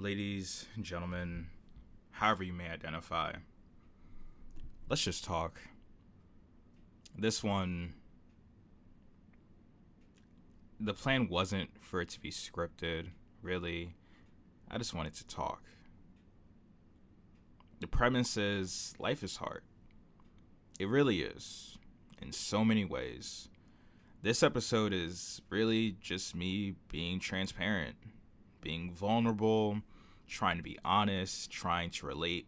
ladies, gentlemen, however you may identify, let's just talk. This one, the plan wasn't for it to be scripted, really. I just wanted to talk. The premise is life is hard. It really is, in so many ways. This episode is really just me being transparent, being vulnerable, trying to be honest, trying to relate,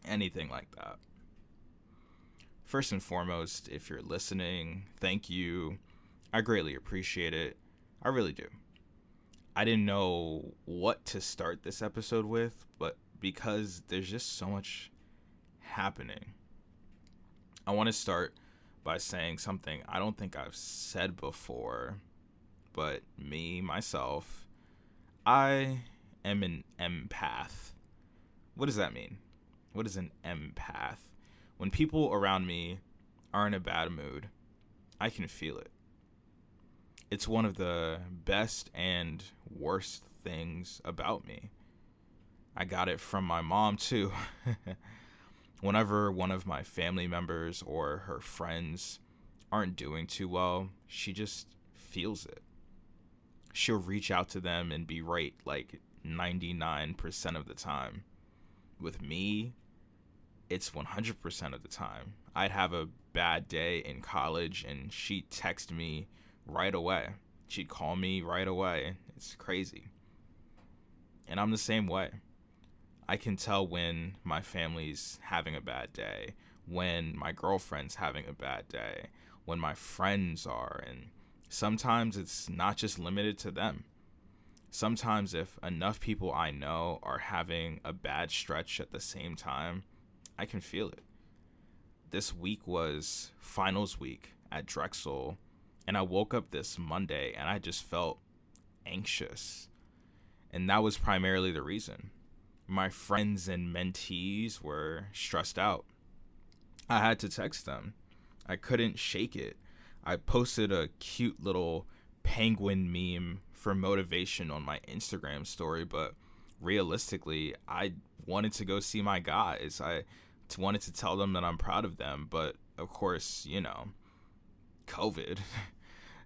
anything like that. First and foremost, if you're listening, thank you. I greatly appreciate it. I really do. I didn't know what to start this episode with, but because there's just so much happening, I want to start by saying something I don't think I've said before, but myself, I am an empath. What does that mean? What is an empath? When people around me are in a bad mood, I can feel it. It's one of the best and worst things about me. I got it from my mom too. Whenever one of my family members or her friends aren't doing too well, she just feels it. She'll reach out to them and be right like 99% of the time. With me, it's 100% of the time. I'd have a bad day in college and she'd text me right away. She'd call me right away. It's crazy. And I'm the same way. I can tell when my family's having a bad day, when my girlfriend's having a bad day, when my friends are, and sometimes it's not just limited to them. Sometimes if enough people I know are having a bad stretch at the same time, I can feel it. This week was finals week at Drexel, and I woke up this Monday and I just felt anxious. And that was primarily the reason. My friends and mentees were stressed out. I had to text them. I couldn't shake it. I posted a cute little penguin meme for motivation on my Instagram story, but realistically, I wanted to go see my guys. I wanted to tell them that I'm proud of them, but of course, COVID.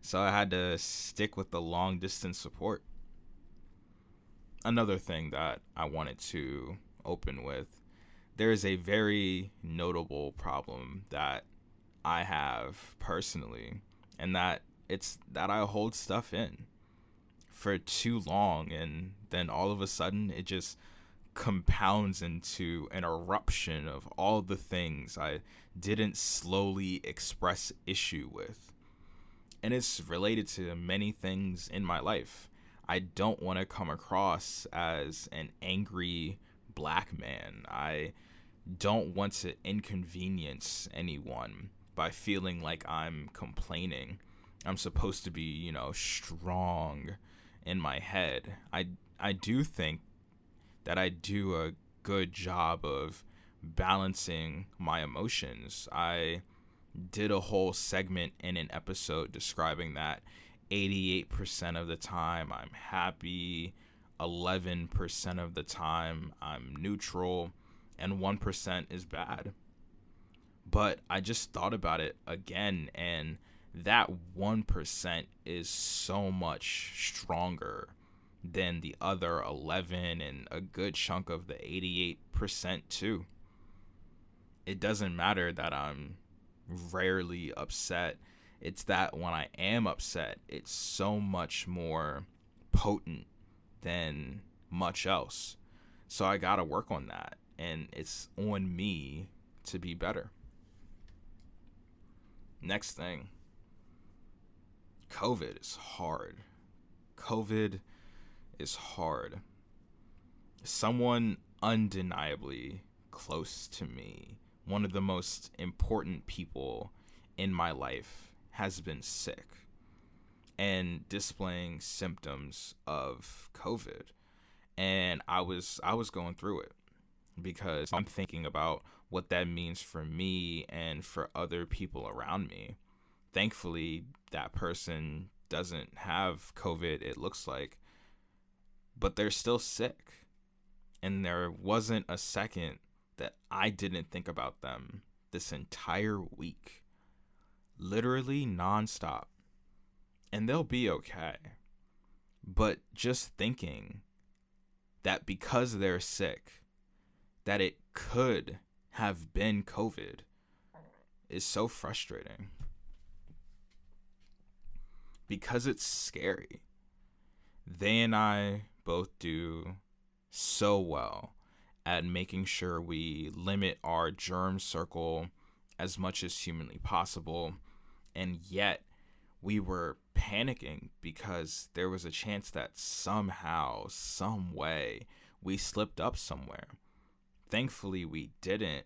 So I had to stick with the long distance support. Another thing that I wanted to open with, there is a very notable problem that I have personally, and that it's that I hold stuff in for too long, and then all of a sudden it just compounds into an eruption of all the things I didn't slowly express issue with. And it's related to many things in my life. I don't want to come across as an angry black man. I don't want to inconvenience anyone by feeling like I'm complaining. I'm supposed to be, strong in my head. I do think that I do a good job of balancing my emotions. I did a whole segment in an episode describing that 88% of the time I'm happy, 11% of the time I'm neutral, and 1% is bad. But I just thought about it again, and that 1% is so much stronger than the other 11 and a good chunk of the 88% too. It doesn't matter that I'm rarely upset. It's that when I am upset, it's so much more potent than much else. So I gotta work on that, and it's on me to be better. Next thing, COVID is hard. COVID is hard. Someone undeniably close to me, one of the most important people in my life, has been sick and displaying symptoms of COVID. And I was going through it because I'm thinking about what that means for me and for other people around me. Thankfully, that person doesn't have COVID, it looks like, but they're still sick. And there wasn't a second that I didn't think about them this entire week. Literally nonstop. And they'll be okay. But just thinking that because they're sick, that it could have been COVID is so frustrating. Because it's scary. They and I both do so well at making sure we limit our germ circle as much as humanly possible. And yet we were panicking because there was a chance that somehow, some way, we slipped up somewhere. Thankfully, we didn't,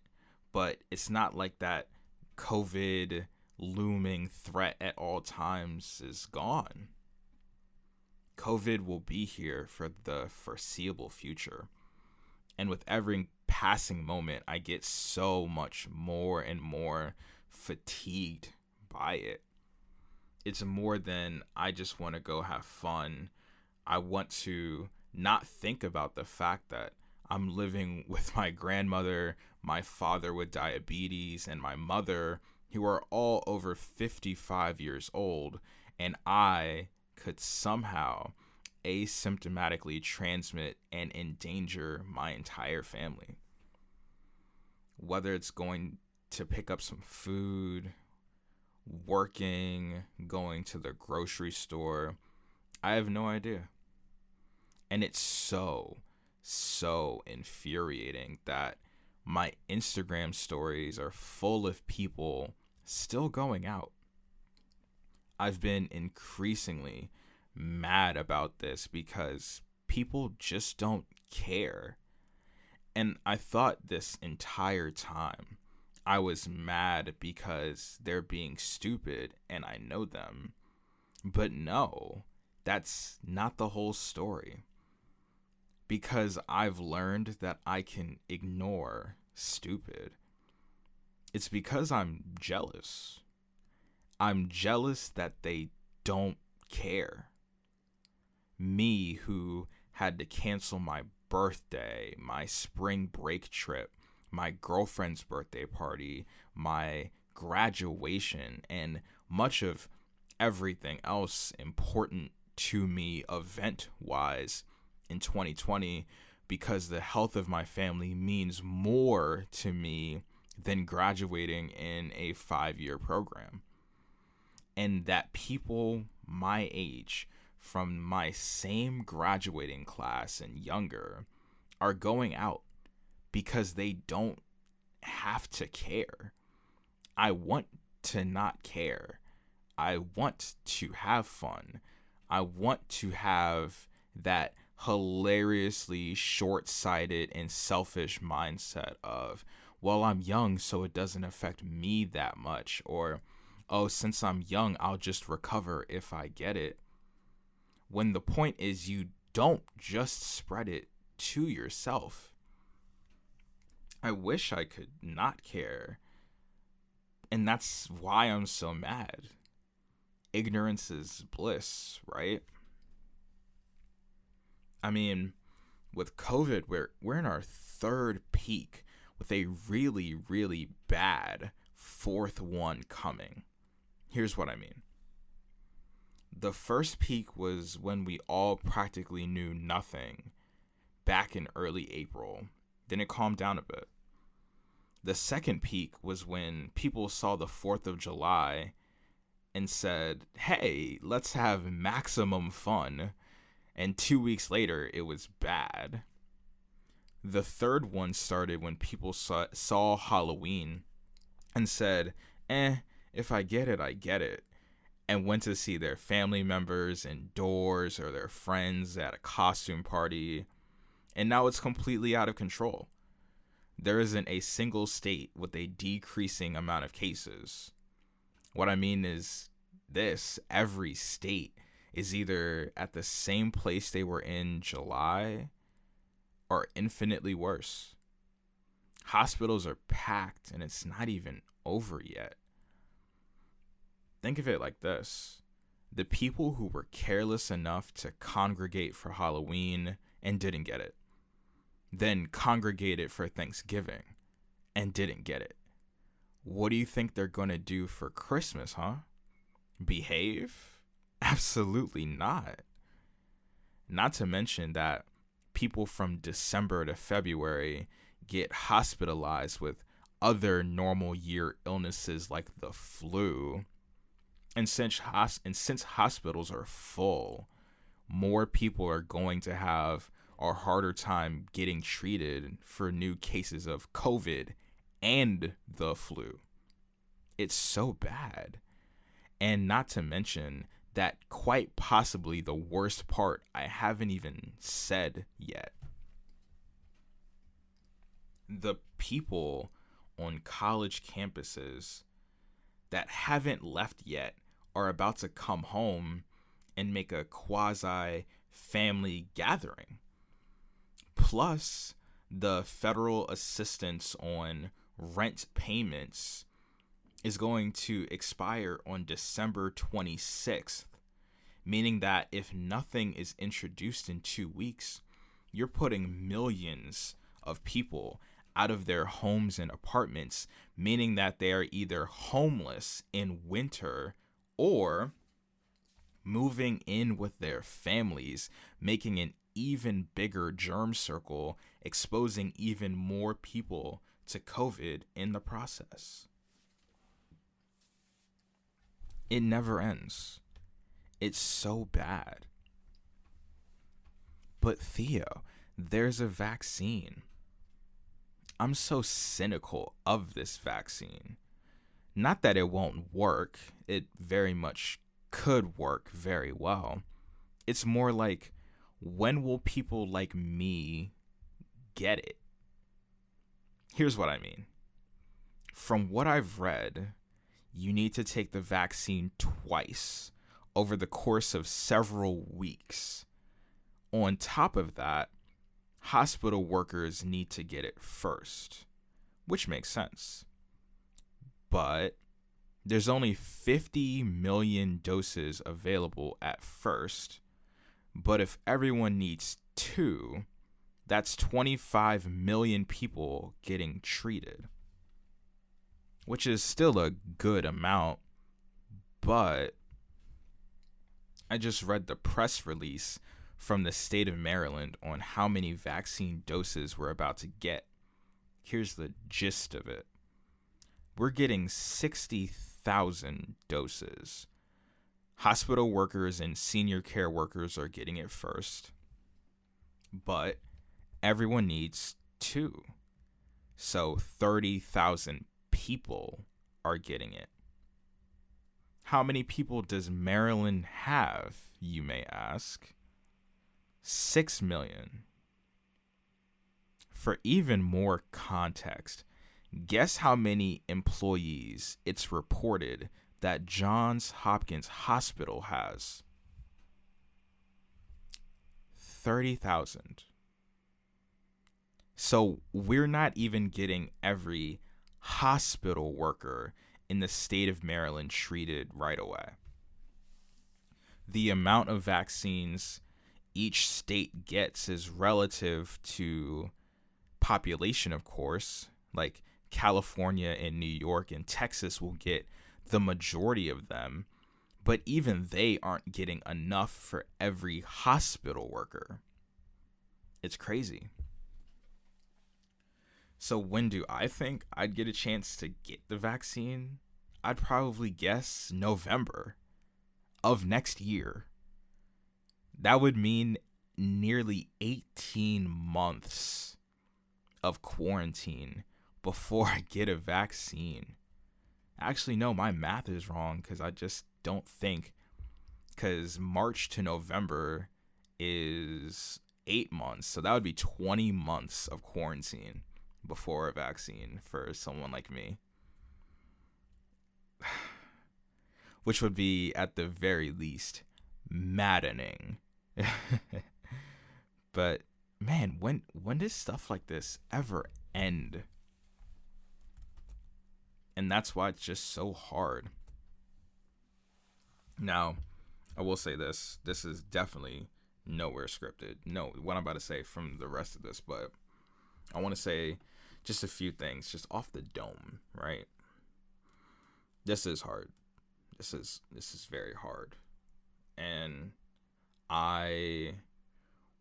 but it's not like that COVID looming threat at all times is gone. COVID will be here for the foreseeable future. And with every passing moment, I get so much more and more fatigued by it. It's more than I just want to go have fun. I want to not think about the fact that I'm living with my grandmother, my father with diabetes, and my mother, who are all over 55 years old, and I could somehow asymptomatically transmit and endanger my entire family. Whether it's going to pick up some food, working, going to the grocery store, I have no idea. And it's so infuriating that my Instagram stories are full of people still going out. I've been increasingly mad about this because people just don't care. And I thought this entire time I was mad because they're being stupid and I know them. But no, that's not the whole story. Because I've learned that I can ignore stupid. It's because I'm jealous. I'm jealous that they don't care. Me, who had to cancel my birthday, my spring break trip, my girlfriend's birthday party, my graduation, and much of everything else important to me event-wise in 2020, because the health of my family means more to me than graduating in a 5-year program. And that people my age, from my same graduating class and younger, are going out because they don't have to care. I want to not care. I want to have fun. I want to have that hilariously short-sighted and selfish mindset of, well, I'm young, so it doesn't affect me that much. Or, oh, since I'm young, I'll just recover if I get it. When the point is you don't just spread it to yourself. I wish I could not care. And that's why I'm so mad. Ignorance is bliss, right? I mean, with COVID, we're in our third peak with a really, really bad fourth one coming. Here's what I mean. The first peak was when we all practically knew nothing back in early April. Then it calmed down a bit. The second peak was when people saw the 4th of July and said, hey, let's have maximum fun. And 2 weeks later, it was bad. The third one started when people saw Halloween and said, if I get it, I get it. And went to see their family members indoors or their friends at a costume party. And now it's completely out of control. There isn't a single state with a decreasing amount of cases. What I mean is this: every state is either at the same place they were in July or infinitely worse. Hospitals are packed and it's not even over yet. Think of it like this: the people who were careless enough to congregate for Halloween and didn't get it. then congregated for Thanksgiving and didn't get it. What do you think they're going to do for Christmas, huh? Behave? Absolutely not. Not to mention that people from December to February get hospitalized with other normal year illnesses like the flu. And since hospitals are full, more people are going to have a harder time getting treated for new cases of COVID and the flu. It's so bad. And not to mention that quite possibly the worst part I haven't even said yet. The people on college campuses that haven't left yet are about to come home and make a quasi family gathering. Plus, the federal assistance on rent payments is going to expire on December 26th, meaning that if nothing is introduced in 2 weeks, you're putting millions of people out of their homes and apartments, meaning that they are either homeless in winter or moving in with their families, making an even bigger germ circle, exposing even more people to COVID in the process. It never ends. It's so bad. But Theo, there's a vaccine. I'm so cynical of this vaccine. Not that it won't work. It very much could work very well. It's more like, when will people like me get it? Here's what I mean. From what I've read, you need to take the vaccine twice over the course of several weeks. On top of that, hospital workers need to get it first, which makes sense. But there's only 50 million doses available at first. But if everyone needs 2, that's 25 million people getting treated, which is still a good amount. But I just read the press release from the state of Maryland on how many vaccine doses we're about to get. Here's the gist of it. We're getting 60,000 doses. Hospital workers and senior care workers are getting it first. But everyone needs 2. So 30,000 people are getting it. How many people does Maryland have, you may ask? 6 million. For even more context, guess how many employees it's reported that Johns Hopkins Hospital has? 30,000. So we're not even getting every hospital worker in the state of Maryland treated right away. The amount of vaccines each state gets is relative to population, of course. Like California and New York and Texas will get the majority of them, but even they aren't getting enough for every hospital worker. It's crazy. So when do I think I'd get a chance to get the vaccine? I'd probably guess November of next year. That would mean nearly 18 months of quarantine before I get a vaccine. Actually, no, my math is wrong because I just don't think, because March to November is 8 months. So that would be 20 months of quarantine before a vaccine for someone like me. Which would be, at the very least, maddening. But man, when does stuff like this ever end? And that's why it's just so hard. Now, I will say this is definitely nowhere scripted. No, what I'm about to say from the rest of this, but I want to say just a few things just off the dome, right? This is hard. This is very hard. And I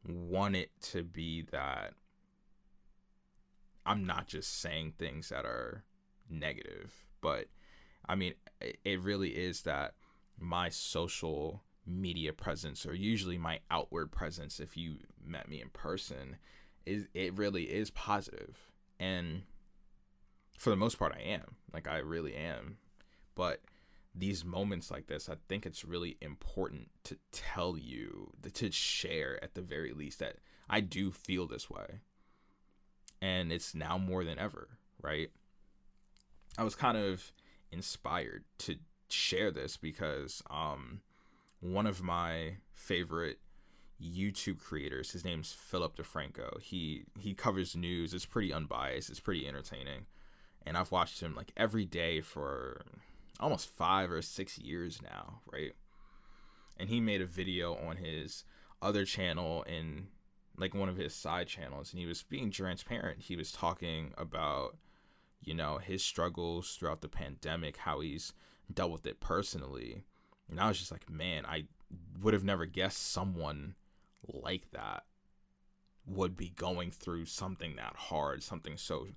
want it to be that I'm not just saying things that are negative, but I mean, it really is that my social media presence, or usually my outward presence, if you met me in person, it really is positive. And for the most part, I am. Like, I really am. But these moments like this, I think it's really important to tell you, to share at the very least, that I do feel this way. And it's now more than ever, right? I was kind of inspired to share this because one of my favorite YouTube creators, his name's Philip DeFranco. He covers news. It's pretty unbiased. It's pretty entertaining. And I've watched him like every day for almost 5 or 6 years now, right? And he made a video on his other channel, in like one of his side channels, and he was being transparent. He was talking about, you know, his struggles throughout the pandemic, how he's dealt with it personally. And I was just like, man, I would have never guessed someone like that would be going through something that hard, something so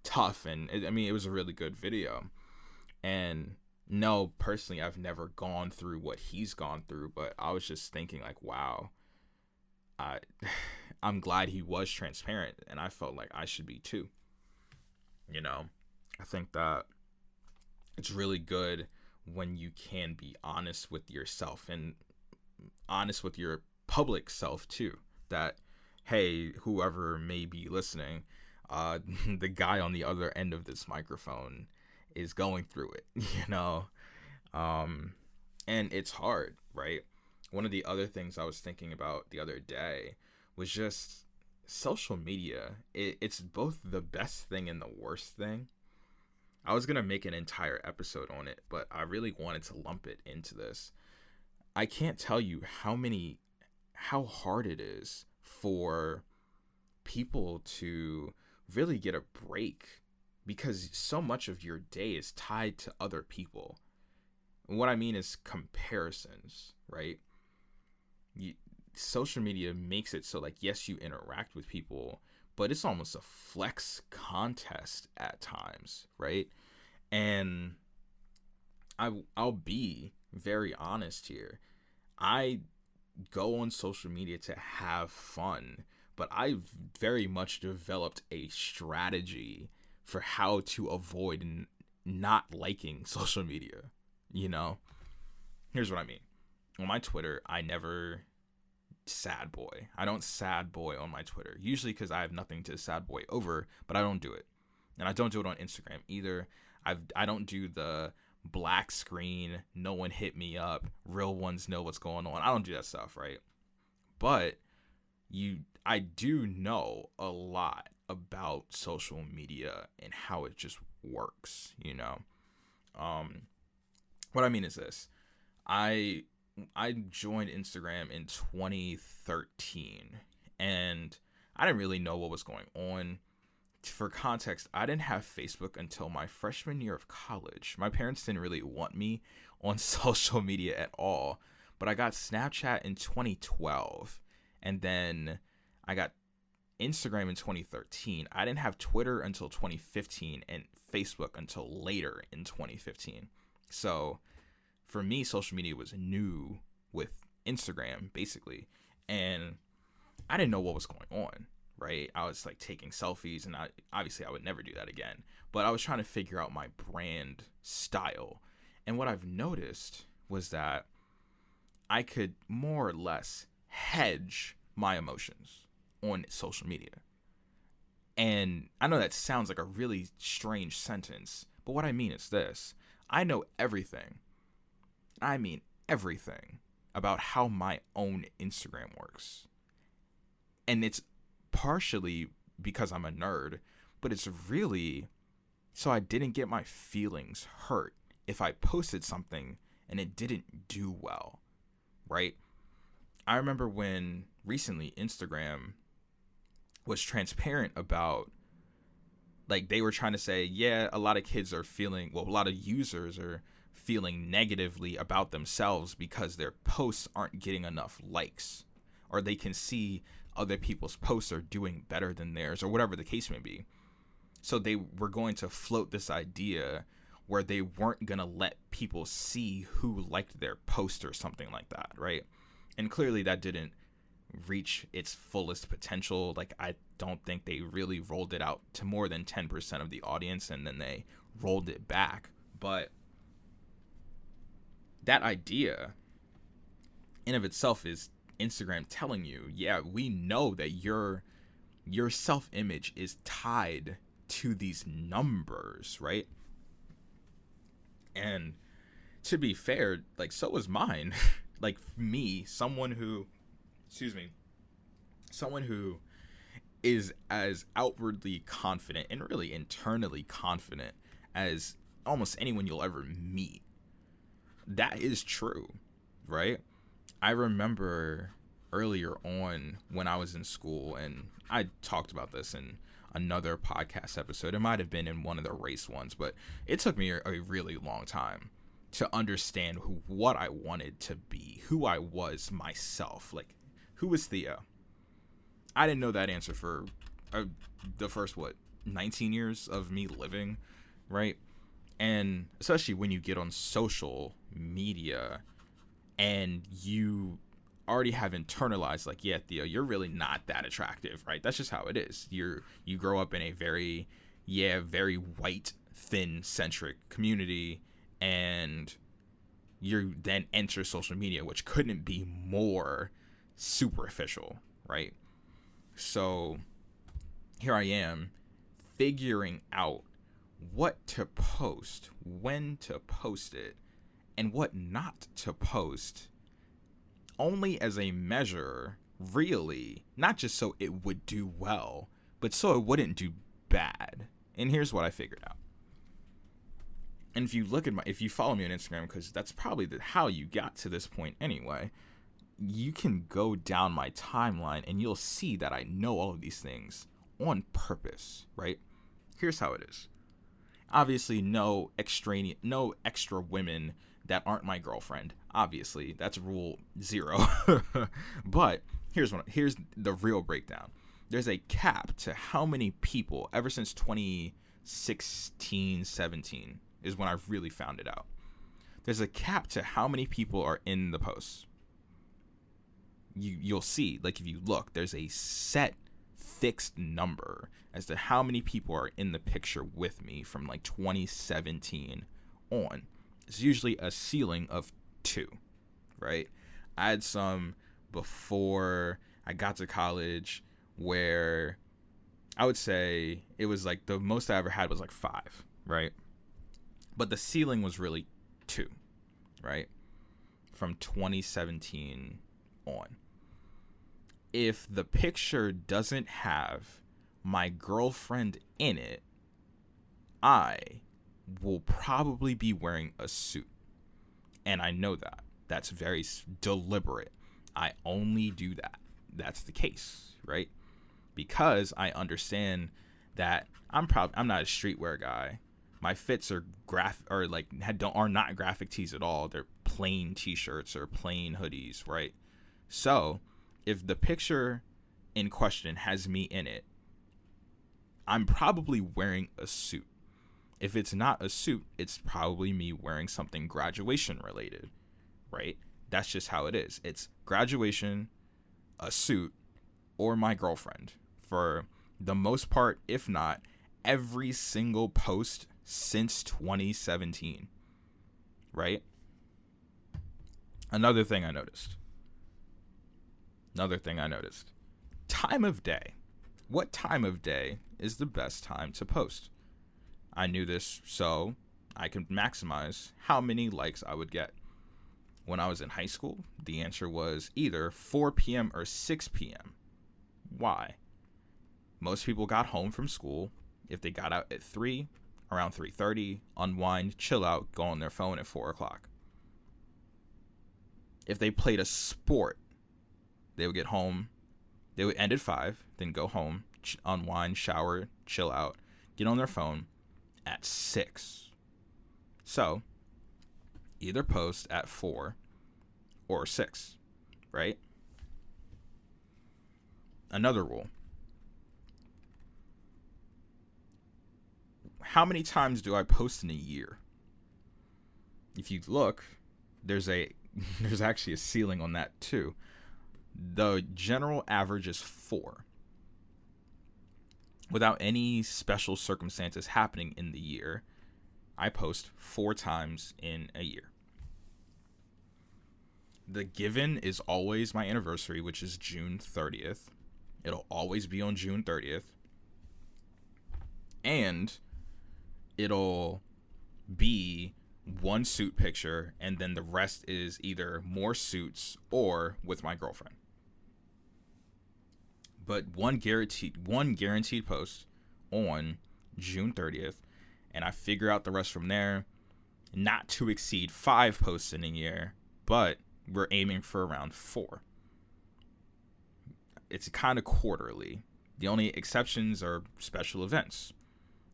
tough. And it was a really good video. And no, personally, I've never gone through what he's gone through, but I was just thinking like, wow, I'm glad he was transparent, and I felt like I should be too. You know, I think that it's really good when you can be honest with yourself and honest with your public self too. That, hey, whoever may be listening, the guy on the other end of this microphone is going through it, you know? And it's hard, right? One of the other things I was thinking about the other day was just social media. It's both the best thing and the worst thing. I was going to make an entire episode on it, but I really wanted to lump it into this. I can't tell you how hard it is for people to really get a break, because so much of your day is tied to other people. And what I mean is comparisons, right? Social media makes it so, like, yes, you interact with people, but it's almost a flex contest at times, right? And I'll be very honest here. I go on social media to have fun, but I've very much developed a strategy for how to avoid not liking social media. You know, here's what I mean. On my Twitter, I never sad boy. I don't sad boy on my Twitter, usually because I have nothing to sad boy over, but I don't do it. And I don't do it on Instagram either. I don't do the black screen, no one hit me up, real ones know what's going on. I don't do that stuff, right? But I do know a lot about social media and how it just works, you know. What I mean is this. I joined Instagram in 2013, and I didn't really know what was going on. For context, I didn't have Facebook until my freshman year of college. My parents didn't really want me on social media at all, but I got Snapchat in 2012, and then I got Instagram in 2013. I didn't have Twitter until 2015 and Facebook until later in 2015. So for me, social media was new with Instagram, basically, and I didn't know what was going on, right? I was like taking selfies, and I would never do that again, but I was trying to figure out my brand style. And what I've noticed was that I could more or less hedge my emotions on social media. And I know that sounds like a really strange sentence, but what I mean is this. I know everything. I mean everything about how my own Instagram works. And it's partially because I'm a nerd, but it's really so I didn't get my feelings hurt if I posted something and it didn't do well, right? I remember when recently Instagram was transparent about like they were trying to say, yeah, a lot of kids are feeling, well, a lot of users are feeling negatively about themselves because their posts aren't getting enough likes, or they can see other people's posts are doing better than theirs, or whatever the case may be. So they were going to float this idea where they weren't going to let people see who liked their post or something like that, right? And clearly that didn't reach its fullest potential. Like, I don't think they really rolled it out to more than 10% of the audience, and then they rolled it back. But that idea in of itself is Instagram telling you, yeah, we know that your self-image is tied to these numbers, right? And to be fair, like, so was mine. Like, me, someone who is as outwardly confident and really internally confident as almost anyone you'll ever meet. That is true, right? I remember earlier on when I was in school, and I talked about this in another podcast episode. It might have been in one of the race ones, but it took me a really long time to understand what I wanted to be, who I was myself. Like, who was Theo? I didn't know that answer for the first, 19 years of me living, right? And especially when you get on social media and you already have internalized, like, yeah, Theo, you're really not that attractive, right? That's just how it is. You grow up in a very white, thin centric community, and you then enter social media, which couldn't be more superficial, right? So here I am figuring out what to post, when to post it, and what not to post, only as a measure, really, not just so it would do well, but so it wouldn't do bad. And here's what I figured out. And if you follow me on Instagram, because that's probably how you got to this point anyway, you can go down my timeline and you'll see that I know all of these things on purpose, right? Here's how it is. Obviously, no extra women that aren't my girlfriend. Obviously, that's rule 0. But here's the real breakdown. There's a cap to how many people, ever since 2016, 17 is when I really found it out. There's a cap to how many people are in the posts. You'll see, like, if you look, there's a set fixed number as to how many people are in the picture with me from like 2017 on. It's usually a ceiling of 2, right? I had some before I got to college where I would say it was like the most I ever had was like 5, right? But the ceiling was really 2, right? From 2017 on. If the picture doesn't have my girlfriend in it, I will probably be wearing a suit. And I know that. That's very deliberate. I only do that. That's the case, right? Because I understand that I'm not a streetwear guy. My fits are are not graphic tees at all. They're plain t-shirts or plain hoodies, right? So if the picture in question has me in it, I'm probably wearing a suit. If it's not a suit, it's probably me wearing something graduation related, right? That's just how it is. It's graduation, a suit, or my girlfriend for the most part, if not every single post since 2017, right? Another thing I noticed. Time of day. What time of day is the best time to post? I knew this so I could maximize how many likes I would get. When I was in high school, the answer was either 4 p.m. or 6 p.m. Why? Most people got home from school. If they got out at 3, around 3:30, unwind, chill out, go on their phone at 4 o'clock. If they played a sport, they would get home. They would end at 5, then go home, unwind, shower, chill out, get on their phone at 6. So either post at 4 or 6, right? Another rule. How many times do I post in a year? If you look, there's actually a ceiling on that too. The general average is 4. Without any special circumstances happening in the year, I post 4 times in a year. The given is always my anniversary, which is June 30th. It'll always be on June 30th. And it'll be one suit picture, and then the rest is either more suits or with my girlfriend. But one guaranteed post on June 30th, and I figure out the rest from there. Not to exceed 5 posts in a year, but we're aiming for around 4. It's kind of quarterly. The only exceptions are special events,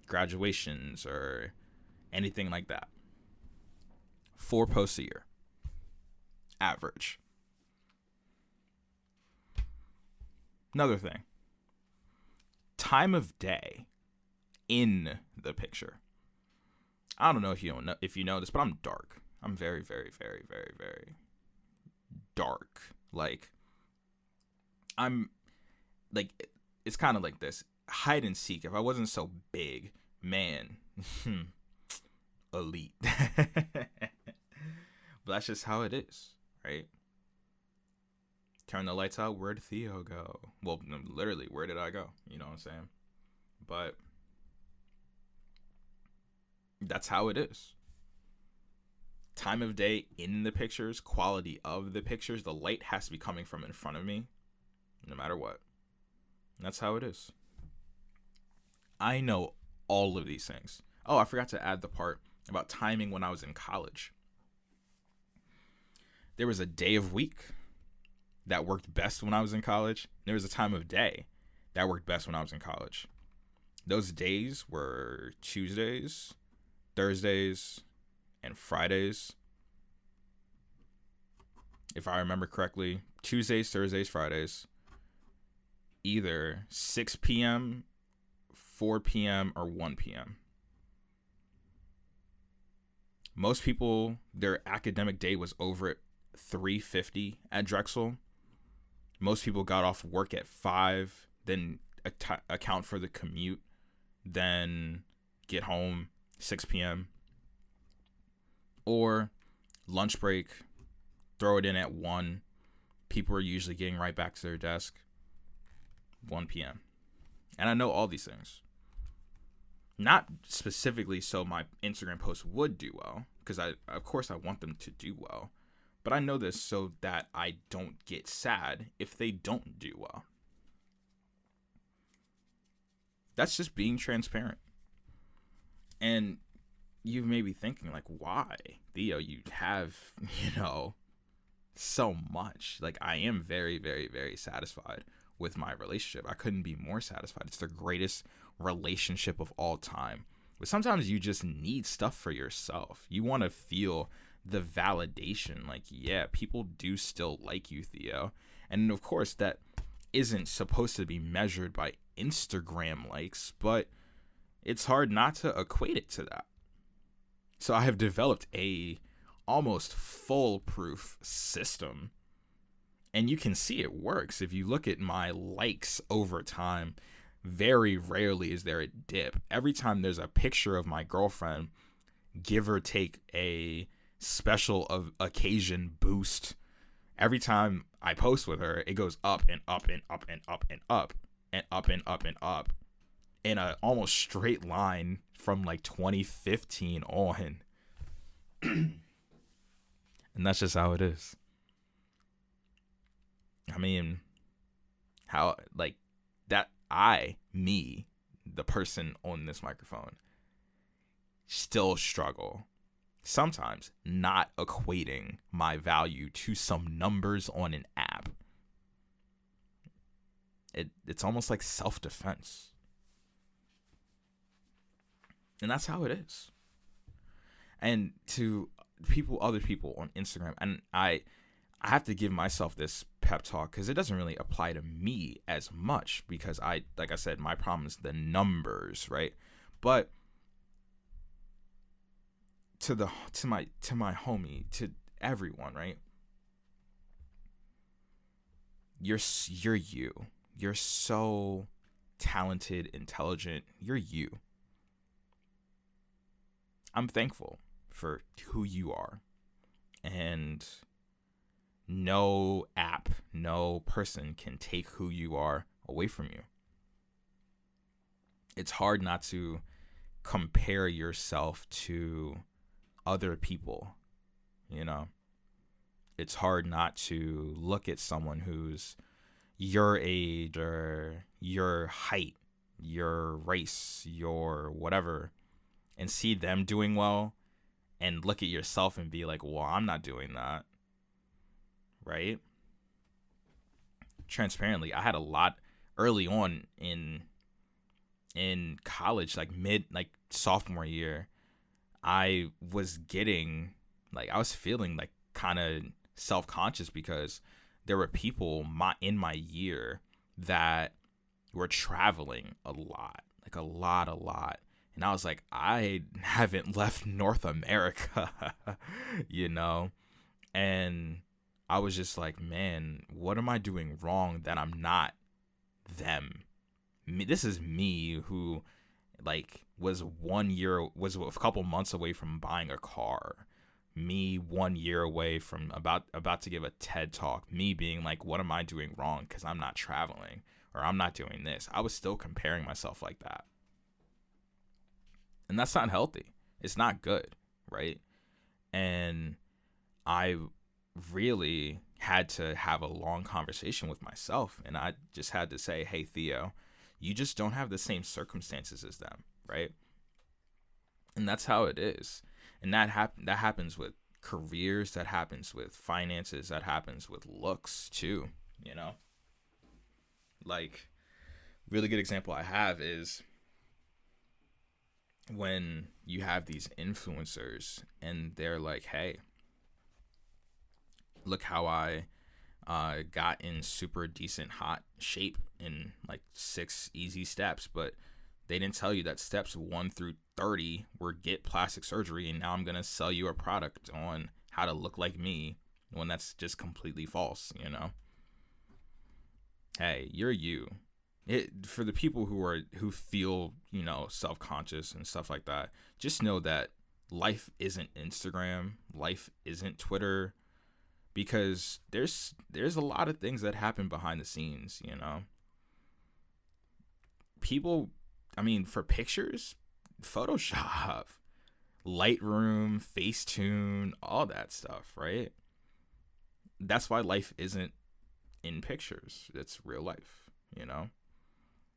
graduations, or anything like that. 4 posts a year. Average. Another thing. Time of day in the picture. I don't know if you know this, but I'm dark. I'm very, very, very, very, very dark. Like, I'm like, it's kind of like this hide and seek. If I wasn't so big, man, elite. But that's just how it is, right? Turn the lights out. Where'd Theo go? Well, literally, where did I go? You know what I'm saying? But that's how it is. Time of day in the pictures, quality of the pictures, the light has to be coming from in front of me, no matter what. And that's how it is. I know all of these things. Oh, I forgot to add the part about timing when I was in college. There was a day of week that worked best when I was in college. There was a time of day that worked best when I was in college. Those days were Tuesdays, Thursdays, and Fridays. If I remember correctly, Tuesdays, Thursdays, Fridays. Either 6 p.m., 4 p.m., or 1 p.m. Most people, their academic day was over at 3:50 at Drexel. Most people got off work at 5, then account for the commute, then get home 6 p.m. Or lunch break, throw it in at 1. People are usually getting right back to their desk 1 p.m. And I know all these things. Not specifically so my Instagram posts would do well, because of course I want them to do well. But I know this so that I don't get sad if they don't do well. That's just being transparent. And you may be thinking, like, why? Theo, you have, so much. Like, I am very, very, very satisfied with my relationship. I couldn't be more satisfied. It's the greatest relationship of all time. But sometimes you just need stuff for yourself. You want to feel the validation, like, yeah, people do still like you, Theo. And of course, that isn't supposed to be measured by Instagram likes, but it's hard not to equate it to that. So I have developed a almost foolproof system, and you can see it works. If you look at my likes over time, very rarely is there a dip. Every time there's a picture of my girlfriend, give or take a special of occasion boost, every time I post with her, it goes up and up and up and up and up and up and up and up in a almost straight line from like 2015 on. And that's just how it is. I mean, how, like, that me, the person on this microphone, still struggle sometimes not equating my value to some numbers on an app. It's almost like self-defense. And that's how it is. And to other people on Instagram, and I have to give myself this pep talk because it doesn't really apply to me as much because like I said, my problem is the numbers, right? But to my homie, to everyone, right? You're you. You're so talented, intelligent. You're you. I'm thankful for who you are. And no app, no person can take who you are away from you. It's hard not to compare yourself to other people, you know? It's hard not to look at someone who's your age or your height, your race, your whatever, and see them doing well and look at yourself and be like, well, I'm not doing that. Right? Transparently, I had a lot early on in college, like sophomore year. I was feeling like kind of self-conscious because there were people in my year that were traveling a lot. And I was like, I haven't left North America, you know? And I was just like, man, what am I doing wrong that I'm not them? This is me who was a couple months away from buying a car. Me 1 year away from about to give a TED talk. Me being like, what am I doing wrong because I'm not traveling or I'm not doing this? I was still comparing myself like that. And that's not healthy. It's not good, right? And I really had to have a long conversation with myself. And I just had to say, hey, Theo, you just don't have the same circumstances as them, right? And that's how it is. And that happens with careers, that happens with finances, that happens with looks too, you know? Like, really good example I have is when you have these influencers and they're like, hey, look how I got in super decent hot shape in like 6 easy steps, but they didn't tell you that steps 1 through 30 were get plastic surgery, and now I'm going to sell you a product on how to look like me when that's just completely false, you know? Hey, you're you. For the people who feel, you know, self-conscious and stuff like that, just know that life isn't Instagram, life isn't Twitter, because there's a lot of things that happen behind the scenes, you know? People, I mean, for pictures, Photoshop, Lightroom, Facetune, all that stuff, right? That's why life isn't in pictures. It's real life, you know?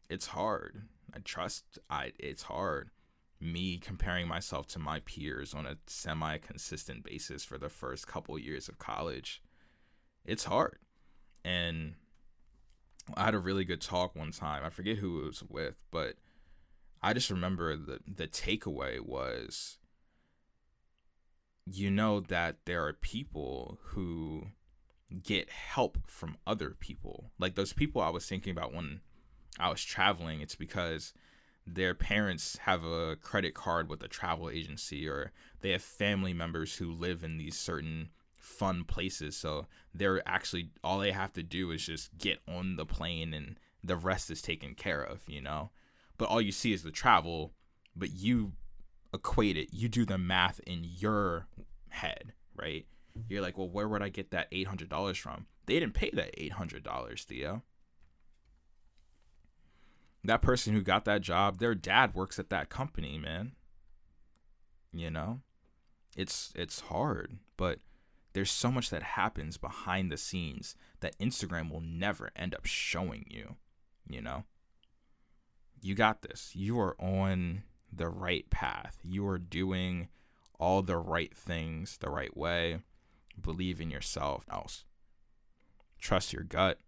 It's hard. It's hard. Me comparing myself to my peers on a semi-consistent basis for the first couple years of college, it's hard. And I had a really good talk one time. I forget who it was with, but I just remember the takeaway was, you know, that there are people who get help from other people. Like those people I was thinking about when I was traveling, it's because their parents have a credit card with a travel agency, or they have family members who live in these certain fun places. So they're actually, all they have to do is just get on the plane and the rest is taken care of, you know? But all you see is the travel, but you equate it, you do the math in your head, right? You're like, well, where would I get that $800 from? They didn't pay that $800, Theo. That person who got that job, their dad works at that company, man. You know? It's hard, but there's so much that happens behind the scenes that Instagram will never end up showing you, you know? You got this. You are on the right path. You are doing all the right things the right way. Believe in yourself. Trust your gut.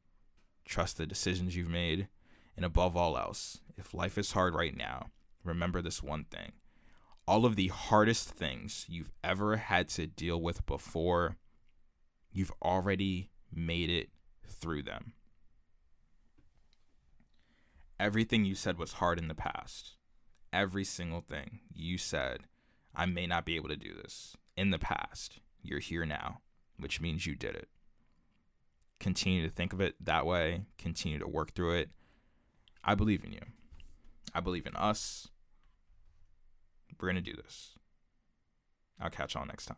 Trust the decisions you've made. And above all else, if life is hard right now, remember this one thing. all of the hardest things you've ever had to deal with before, you've already made it through them. Everything you said was hard in the past. Every single thing you said, I may not be able to do this. In the past, you're here now, which means you did it. Continue to think of it that way. Continue to work through it. I believe in you. I believe in us. We're going to do this. I'll catch y'all next time.